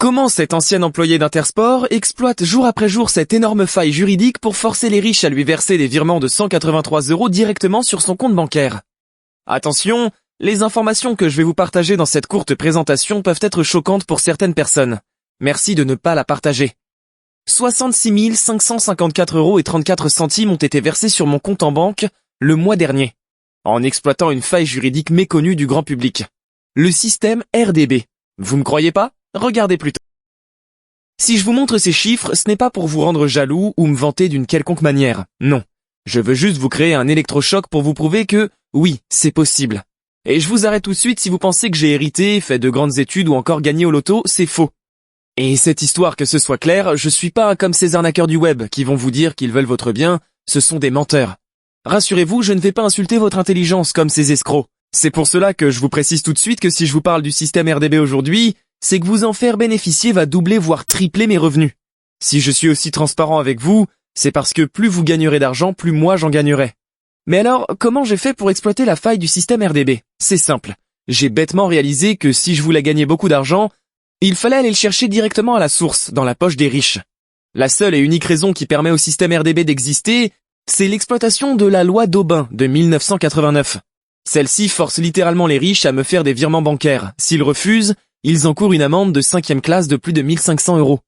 Comment cet ancien employé d'Intersport exploite jour après jour cette énorme faille juridique pour forcer les riches à lui verser des virements de 183 € directement sur son compte bancaire? Attention, les informations que je vais vous partager dans cette courte présentation peuvent être choquantes pour certaines personnes. Merci de ne pas la partager. 66 554 € et 34 centimes ont été versés sur mon compte en banque le mois dernier, en exploitant une faille juridique méconnue du grand public. Le système RDB. Vous me croyez pas? Regardez plutôt. Si je vous montre ces chiffres, ce n'est pas pour vous rendre jaloux ou me vanter d'une quelconque manière. Non. Je veux juste vous créer un électrochoc pour vous prouver que, oui, c'est possible. Et je vous arrête tout de suite si vous pensez que j'ai hérité, fait de grandes études ou encore gagné au loto, c'est faux. Et cette histoire, que ce soit clair, je suis pas comme ces arnaqueurs du web qui vont vous dire qu'ils veulent votre bien, ce sont des menteurs. Rassurez-vous, je ne vais pas insulter votre intelligence comme ces escrocs. C'est pour cela que je vous précise tout de suite que si je vous parle du système RDB aujourd'hui, c'est que vous en faire bénéficier va doubler voire tripler mes revenus. Si je suis aussi transparent avec vous, c'est parce que plus vous gagnerez d'argent, plus moi j'en gagnerai. Mais alors, comment j'ai fait pour exploiter la faille du système RDB? C'est simple. J'ai bêtement réalisé que si je voulais gagner beaucoup d'argent, il fallait aller le chercher directement à la source, dans la poche des riches. La seule et unique raison qui permet au système RDB d'exister, c'est l'exploitation de la loi d'Aubin de 1989. Celle-ci force littéralement les riches à me faire des virements bancaires. S'ils refusent, ils encourent une amende de 5e classe de plus de 1500 €.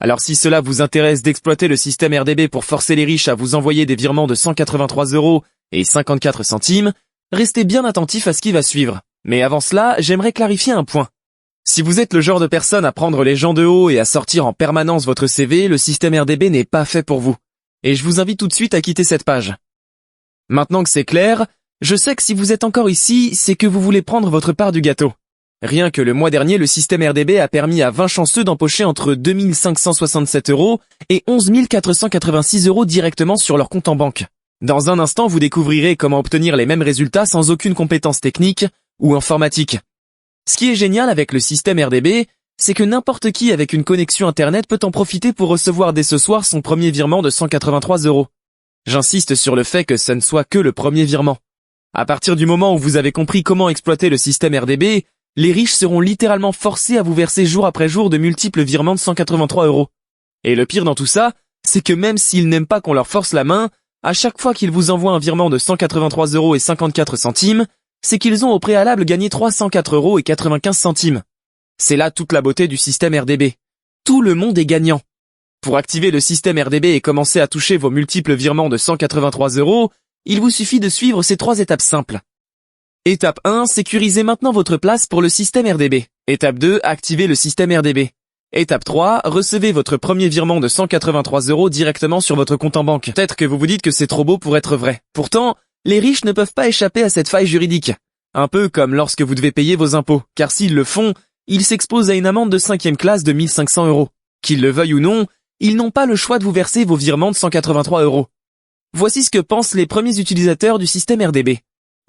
Alors si cela vous intéresse d'exploiter le système RDB pour forcer les riches à vous envoyer des virements de 183 € et 54 centimes, restez bien attentif à ce qui va suivre. Mais avant cela, j'aimerais clarifier un point. Si vous êtes le genre de personne à prendre les gens de haut et à sortir en permanence votre CV, le système RDB n'est pas fait pour vous. Et je vous invite tout de suite à quitter cette page. Maintenant que c'est clair, je sais que si vous êtes encore ici, c'est que vous voulez prendre votre part du gâteau. Rien que le mois dernier, le système RDB a permis à 20 chanceux d'empocher entre 2 567 € et 11 486 € directement sur leur compte en banque. Dans un instant, vous découvrirez comment obtenir les mêmes résultats sans aucune compétence technique ou informatique. Ce qui est génial avec le système RDB, c'est que n'importe qui avec une connexion internet peut en profiter pour recevoir dès ce soir son premier virement de 183 €. J'insiste sur le fait que ce ne soit que le premier virement. À partir du moment où vous avez compris comment exploiter le système RDB, les riches seront littéralement forcés à vous verser jour après jour de multiples virements de 183 €. Et le pire dans tout ça, c'est que même s'ils n'aiment pas qu'on leur force la main, à chaque fois qu'ils vous envoient un virement de 183 € et 54 centimes, c'est qu'ils ont au préalable gagné 304 € et 95 centimes. C'est là toute la beauté du système RDB. Tout le monde est gagnant. Pour activer le système RDB et commencer à toucher vos multiples virements de 183 €, il vous suffit de suivre ces 3 étapes simples. Étape 1, sécurisez maintenant votre place pour le système RDB. Étape 2, activez le système RDB. Étape 3, recevez votre premier virement de 183 € directement sur votre compte en banque. Peut-être que vous vous dites que c'est trop beau pour être vrai. Pourtant, les riches ne peuvent pas échapper à cette faille juridique. Un peu comme lorsque vous devez payer vos impôts, car s'ils le font, ils s'exposent à une amende de 5e classe de 1500 €. Qu'ils le veuillent ou non, ils n'ont pas le choix de vous verser vos virements de 183 €. Voici ce que pensent les premiers utilisateurs du système RDB.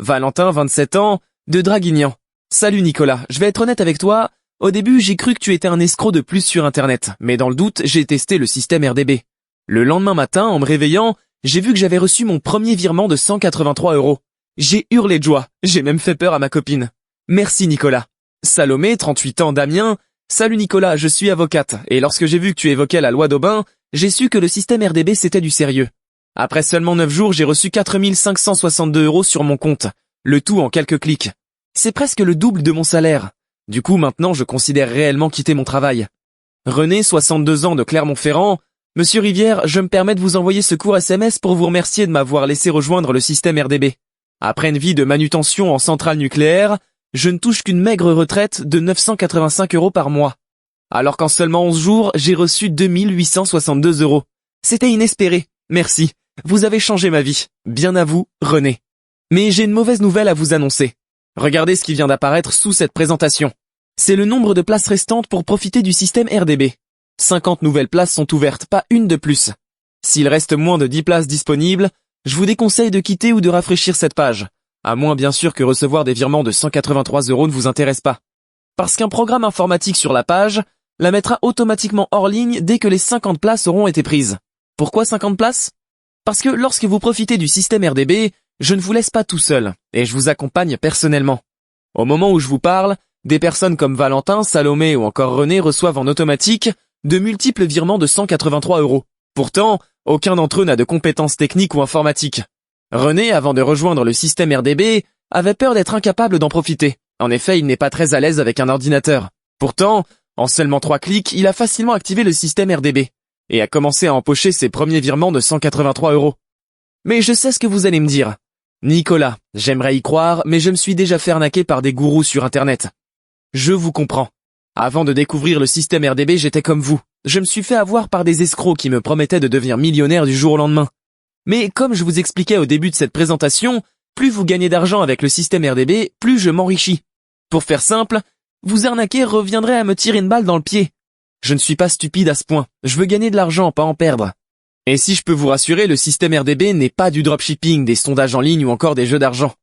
Valentin, 27 ans, de Draguignan. Salut Nicolas, je vais être honnête avec toi, au début j'ai cru que tu étais un escroc de plus sur internet, mais dans le doute, j'ai testé le système RDB. Le lendemain matin, en me réveillant, j'ai vu que j'avais reçu mon premier virement de 183 €. J'ai hurlé de joie, j'ai même fait peur à ma copine. Merci Nicolas. Salomé, 38 ans, d'Amiens. Salut Nicolas, je suis avocate, et lorsque j'ai vu que tu évoquais la loi d'Aubin, j'ai su que le système RDB c'était du sérieux. Après seulement 9 jours, j'ai reçu 4 562 € sur mon compte, le tout en quelques clics. C'est presque le double de mon salaire. Du coup, maintenant, je considère réellement quitter mon travail. René, 62 ans, de Clermont-Ferrand. Monsieur Rivière, je me permets de vous envoyer ce court SMS pour vous remercier de m'avoir laissé rejoindre le système RDB. Après une vie de manutention en centrale nucléaire, je ne touche qu'une maigre retraite de 985 € par mois. Alors qu'en seulement 11 jours, j'ai reçu 2 862 €. C'était inespéré. Merci. Vous avez changé ma vie. Bien à vous, René. Mais j'ai une mauvaise nouvelle à vous annoncer. Regardez ce qui vient d'apparaître sous cette présentation. C'est le nombre de places restantes pour profiter du système RDB. 50 nouvelles places sont ouvertes, pas une de plus. S'il reste moins de 10 places disponibles, je vous déconseille de quitter ou de rafraîchir cette page. À moins bien sûr que recevoir des virements de 183 € ne vous intéresse pas. Parce qu'un programme informatique sur la page la mettra automatiquement hors ligne dès que les 50 places auront été prises. Pourquoi 50 places? Parce que lorsque vous profitez du système RDB, je ne vous laisse pas tout seul, et je vous accompagne personnellement. Au moment où je vous parle, Des personnes comme Valentin, Salomé ou encore René reçoivent en automatique de multiples virements de 183 euros. Pourtant, aucun d'entre eux n'a de compétences techniques ou informatiques. René, avant de rejoindre le système RDB, avait peur d'être incapable d'en profiter. En effet, il n'est pas très à l'aise avec un ordinateur. Pourtant, en seulement 3 clics, il a facilement activé le système RDB et a commencé à empocher ses premiers virements de 183 euros. Mais je sais ce que vous allez me dire. Nicolas, j'aimerais y croire, mais je me suis déjà fait arnaquer par des gourous sur Internet. Je vous comprends. Avant de découvrir le système RDB, j'étais comme vous. Je me suis fait avoir par des escrocs qui me promettaient de devenir millionnaire du jour au lendemain. Mais comme je vous expliquais au début de cette présentation, plus vous gagnez d'argent avec le système RDB, plus je m'enrichis. Pour faire simple, vous arnaquer reviendrait à me tirer une balle dans le pied. Je ne suis pas stupide à ce point. Je veux gagner de l'argent, pas en perdre. Et si je peux vous rassurer, le système RDB n'est pas du dropshipping, des sondages en ligne ou encore des jeux d'argent.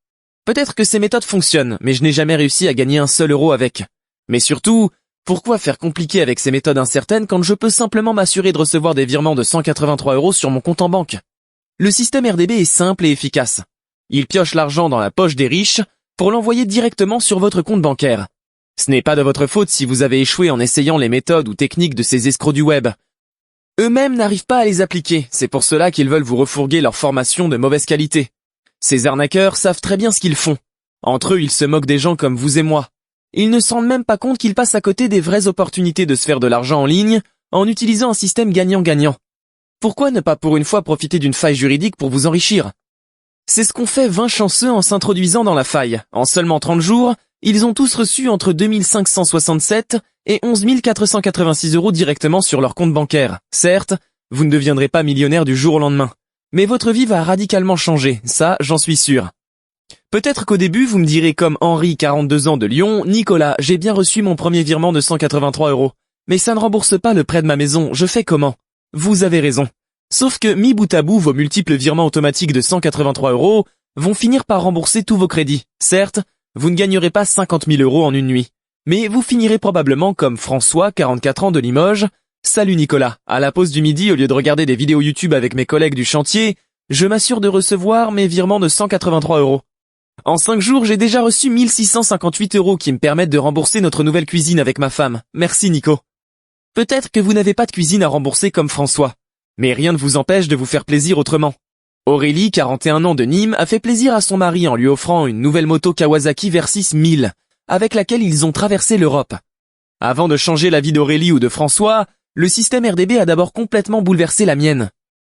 Peut-être que ces méthodes fonctionnent, mais je n'ai jamais réussi à gagner un seul euro avec. Mais surtout, pourquoi faire compliqué avec ces méthodes incertaines quand je peux simplement m'assurer de recevoir des virements de 183 euros sur mon compte en banque? Le système RDB est simple et efficace. Il pioche l'argent dans la poche des riches pour l'envoyer directement sur votre compte bancaire. Ce n'est pas de votre faute si vous avez échoué en essayant les méthodes ou techniques de ces escrocs du web. Eux-mêmes n'arrivent pas à les appliquer, c'est pour cela qu'ils veulent vous refourguer leur formation de mauvaise qualité. Ces arnaqueurs savent très bien ce qu'ils font. Entre eux, ils se moquent des gens comme vous et moi. Ils ne se rendent même pas compte qu'ils passent à côté des vraies opportunités de se faire de l'argent en ligne en utilisant un système gagnant-gagnant. Pourquoi ne pas pour une fois profiter d'une faille juridique pour vous enrichir? C'est ce qu'ont fait 20 chanceux en s'introduisant dans la faille. En seulement 30 jours, ils ont tous reçu entre 2567 et 11 486 euros directement sur leur compte bancaire. Certes, vous ne deviendrez pas millionnaire du jour au lendemain. Mais votre vie va radicalement changer, ça j'en suis sûr. Peut-être qu'au début vous me direz comme Henri, 42 ans de Lyon, Nicolas, j'ai bien reçu mon premier virement de 183 euros. Mais ça ne rembourse pas le prêt de ma maison, je fais comment? Vous avez raison. Sauf que mis bout à bout, vos multiples virements automatiques de 183 euros vont finir par rembourser tous vos crédits. Certes, vous ne gagnerez pas 50 000 euros en une nuit. Mais vous finirez probablement comme François, 44 ans de Limoges. Salut Nicolas, à la pause du midi, au lieu de regarder des vidéos YouTube avec mes collègues du chantier, je m'assure de recevoir mes virements de 183 euros. En 5 jours, j'ai déjà reçu 1658 euros qui me permettent de rembourser notre nouvelle cuisine avec ma femme. Merci Nico. Peut-être que vous n'avez pas de cuisine à rembourser comme François, mais rien ne vous empêche de vous faire plaisir autrement. Aurélie, 41 ans de Nîmes, a fait plaisir à son mari en lui offrant une nouvelle moto Kawasaki Versys 1000, avec laquelle ils ont traversé l'Europe. Avant de changer la vie d'Aurélie ou de François, le système RDB a d'abord complètement bouleversé la mienne.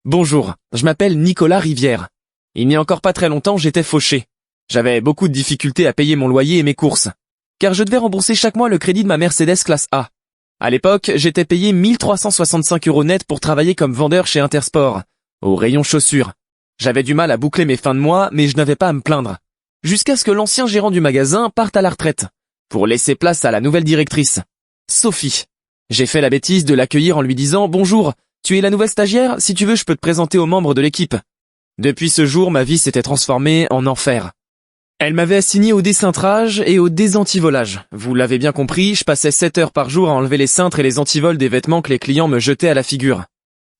Bonjour, je m'appelle Nicolas Rivière. Il n'y a encore pas très longtemps, j'étais fauché. J'avais beaucoup de difficultés à payer mon loyer et mes courses, car je devais rembourser chaque mois le crédit de ma Mercedes classe A. À l'époque, j'étais payé 1365 euros net pour travailler comme vendeur chez Intersport, au rayon chaussures. J'avais du mal à boucler mes fins de mois, mais je n'avais pas à me plaindre. Jusqu'à ce que l'ancien gérant du magasin parte à la retraite, pour laisser place à la nouvelle directrice, Sophie. J'ai fait la bêtise de l'accueillir en lui disant « Bonjour, tu es la nouvelle stagiaire, si tu veux je peux te présenter aux membres de l'équipe ». Depuis ce jour, ma vie s'était transformée en enfer. Elle m'avait assigné au décintrage et au désantivolage. Vous l'avez bien compris, je passais 7 heures par jour à enlever les cintres et les antivols des vêtements que les clients me jetaient à la figure.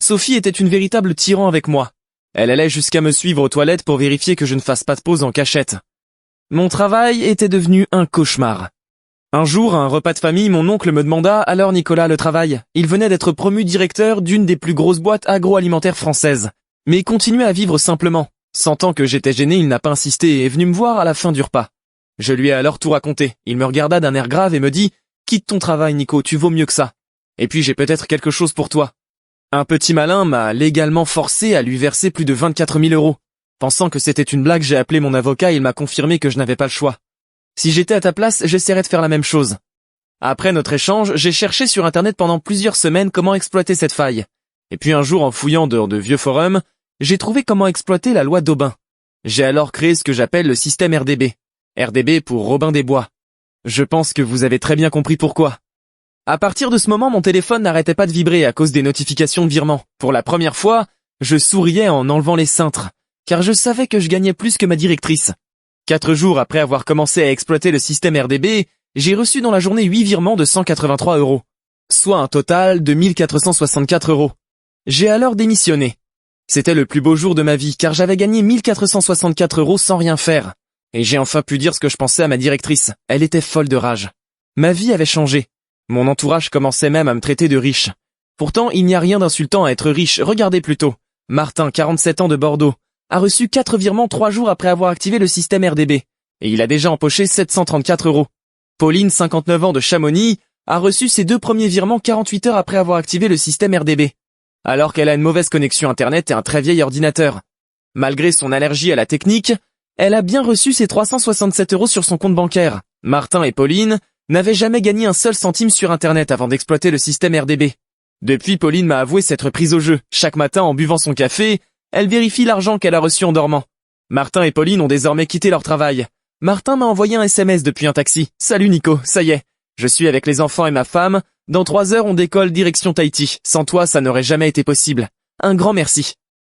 Sophie était une véritable tyran avec moi. Elle allait jusqu'à me suivre aux toilettes pour vérifier que je ne fasse pas de pause en cachette. Mon travail était devenu un cauchemar. Un jour, à un repas de famille, mon oncle me demanda « Alors Nicolas, le travail ?» Il venait d'être promu directeur d'une des plus grosses boîtes agroalimentaires françaises, mais continuait à vivre simplement. Sentant que j'étais gêné, il n'a pas insisté et est venu me voir à la fin du repas. Je lui ai alors tout raconté. Il me regarda d'un air grave et me dit « Quitte ton travail, Nico, tu vaux mieux que ça. Et puis j'ai peut-être quelque chose pour toi. » Un petit malin m'a légalement forcé à lui verser plus de 24 000 euros. Pensant que c'était une blague, j'ai appelé mon avocat et il m'a confirmé que je n'avais pas le choix. Si j'étais à ta place, j'essaierais de faire la même chose. Après notre échange, j'ai cherché sur Internet pendant plusieurs semaines comment exploiter cette faille. Et puis un jour, en fouillant dehors de vieux forums, j'ai trouvé comment exploiter la loi d'Aubin. J'ai alors créé ce que j'appelle le système RDB. RDB pour Robin des Bois. Je pense que vous avez très bien compris pourquoi. À partir de ce moment, mon téléphone n'arrêtait pas de vibrer à cause des notifications de virement. Pour la première fois, je souriais en enlevant les cintres, car je savais que je gagnais plus que ma directrice. 4 jours après avoir commencé à exploiter le système RDB, j'ai reçu dans la journée 8 virements de 183 euros, soit un total de 1464 euros. J'ai alors démissionné. C'était le plus beau jour de ma vie, car j'avais gagné 1464 euros sans rien faire. Et j'ai enfin pu dire ce que je pensais à ma directrice. Elle était folle de rage. Ma vie avait changé. Mon entourage commençait même à me traiter de riche. Pourtant, il n'y a rien d'insultant à être riche, regardez plutôt. Martin, 47 ans de Bordeaux, a reçu 4 virements 3 jours après avoir activé le système RDB. Et il a déjà empoché 734 euros. Pauline, 59 ans de Chamonix, a reçu ses 2 premiers virements 48 heures après avoir activé le système RDB. Alors qu'elle a une mauvaise connexion internet et un très vieil ordinateur. Malgré son allergie à la technique, elle a bien reçu ses 367 euros sur son compte bancaire. Martin et Pauline n'avaient jamais gagné un seul centime sur internet avant d'exploiter le système RDB. Depuis, Pauline m'a avoué s'être prise au jeu. Chaque matin, en buvant son café, elle vérifie l'argent qu'elle a reçu en dormant. Martin et Pauline ont désormais quitté leur travail. Martin m'a envoyé un SMS depuis un taxi. Salut Nico, ça y est. Je suis avec les enfants et ma femme. Dans 3 heures, on décolle direction Tahiti. Sans toi, ça n'aurait jamais été possible. Un grand merci.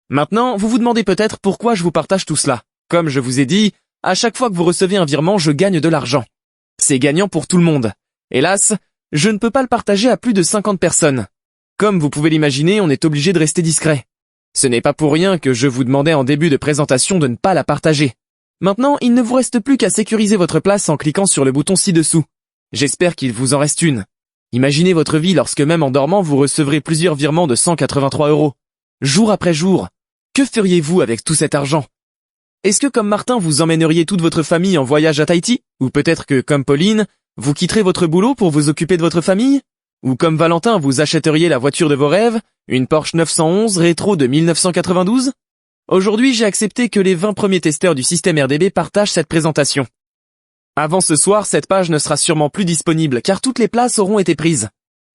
Maintenant, vous vous demandez peut-être pourquoi je vous partage tout cela. Comme je vous ai dit, à chaque fois que vous recevez un virement, je gagne de l'argent. C'est gagnant pour tout le monde. Hélas, je ne peux pas le partager à plus de 50 personnes. Comme vous pouvez l'imaginer, on est obligé de rester discret. Ce n'est pas pour rien que je vous demandais en début de présentation de ne pas la partager. Maintenant, il ne vous reste plus qu'à sécuriser votre place en cliquant sur le bouton ci-dessous. J'espère qu'il vous en reste une. Imaginez votre vie lorsque même en dormant vous recevrez plusieurs virements de 183 euros. Jour après jour. Que feriez-vous avec tout cet argent? Est-ce que comme Martin vous emmèneriez toute votre famille en voyage à Tahiti? Ou peut-être que comme Pauline, vous quitterez votre boulot pour vous occuper de votre famille? Ou comme Valentin vous achèteriez la voiture de vos rêves, une Porsche 911 rétro de 1992? Aujourd'hui j'ai accepté que les 20 premiers testeurs du système RDB partagent cette présentation. Avant ce soir, cette page ne sera sûrement plus disponible car toutes les places auront été prises.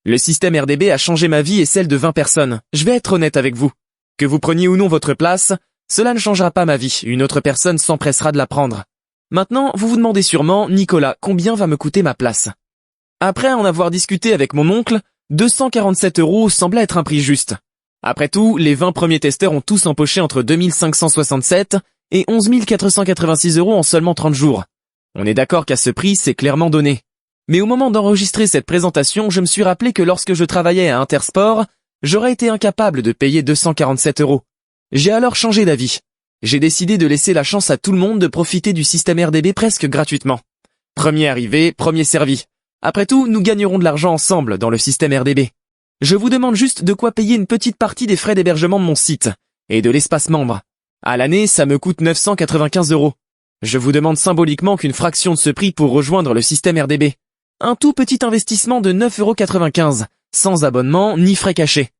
Le système RDB a changé ma vie et celle de 20 personnes. Je vais être honnête avec vous. Que vous preniez ou non votre place, cela ne changera pas ma vie, une autre personne s'empressera de la prendre. Maintenant, vous vous demandez sûrement, Nicolas, combien va me coûter ma place? Après en avoir discuté avec mon oncle, 247 euros semblait être un prix juste. Après tout, les 20 premiers testeurs ont tous empoché entre 2567 et 11 486 euros en seulement 30 jours. On est d'accord qu'à ce prix, c'est clairement donné. Mais au moment d'enregistrer cette présentation, je me suis rappelé que lorsque je travaillais à Intersport, j'aurais été incapable de payer 247 euros. J'ai alors changé d'avis. J'ai décidé de laisser la chance à tout le monde de profiter du système RDB presque gratuitement. Premier arrivé, premier servi. Après tout, nous gagnerons de l'argent ensemble dans le système RDB. Je vous demande juste de quoi payer une petite partie des frais d'hébergement de mon site et de l'espace membre. À l'année, ça me coûte 995 euros. Je vous demande symboliquement qu'une fraction de ce prix pour rejoindre le système RDB. Un tout petit investissement de 9,95 €, sans abonnement ni frais cachés.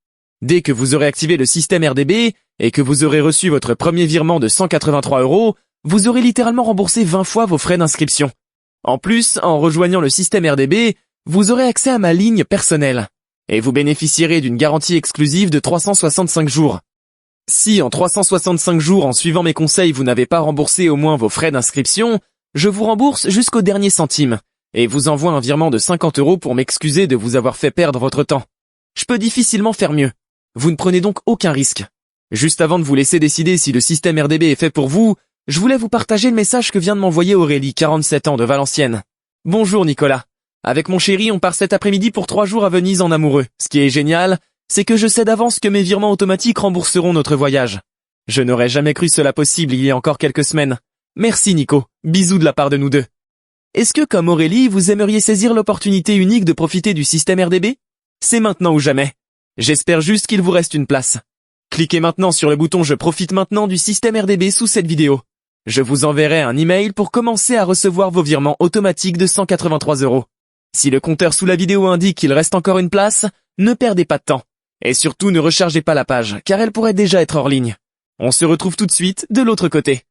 Dès que vous aurez activé le système RDB et que vous aurez reçu votre premier virement de 183 euros, vous aurez littéralement remboursé 20 fois vos frais d'inscription. En plus, en rejoignant le système RDB, vous aurez accès à ma ligne personnelle. Et vous bénéficierez d'une garantie exclusive de 365 jours. Si en 365 jours, en suivant mes conseils, vous n'avez pas remboursé au moins vos frais d'inscription, je vous rembourse jusqu'au dernier centime et vous envoie un virement de 50 euros pour m'excuser de vous avoir fait perdre votre temps. Je peux difficilement faire mieux. Vous ne prenez donc aucun risque. Juste avant de vous laisser décider si le système RDB est fait pour vous, je voulais vous partager le message que vient de m'envoyer Aurélie, 47 ans de Valenciennes. Bonjour Nicolas. Avec mon chéri, on part cet après-midi pour 3 jours à Venise en amoureux. Ce qui est génial, c'est que je sais d'avance que mes virements automatiques rembourseront notre voyage. Je n'aurais jamais cru cela possible il y a encore quelques semaines. Merci Nico. Bisous de la part de nous deux. Est-ce que comme Aurélie, vous aimeriez saisir l'opportunité unique de profiter du système RDB? C'est maintenant ou jamais. J'espère juste qu'il vous reste une place. Cliquez maintenant sur le bouton Je profite maintenant du système RDB sous cette vidéo. Je vous enverrai un email pour commencer à recevoir vos virements automatiques de 183 euros. Si le compteur sous la vidéo indique qu'il reste encore une place, ne perdez pas de temps. Et surtout ne rechargez pas la page, car elle pourrait déjà être hors ligne. On se retrouve tout de suite de l'autre côté.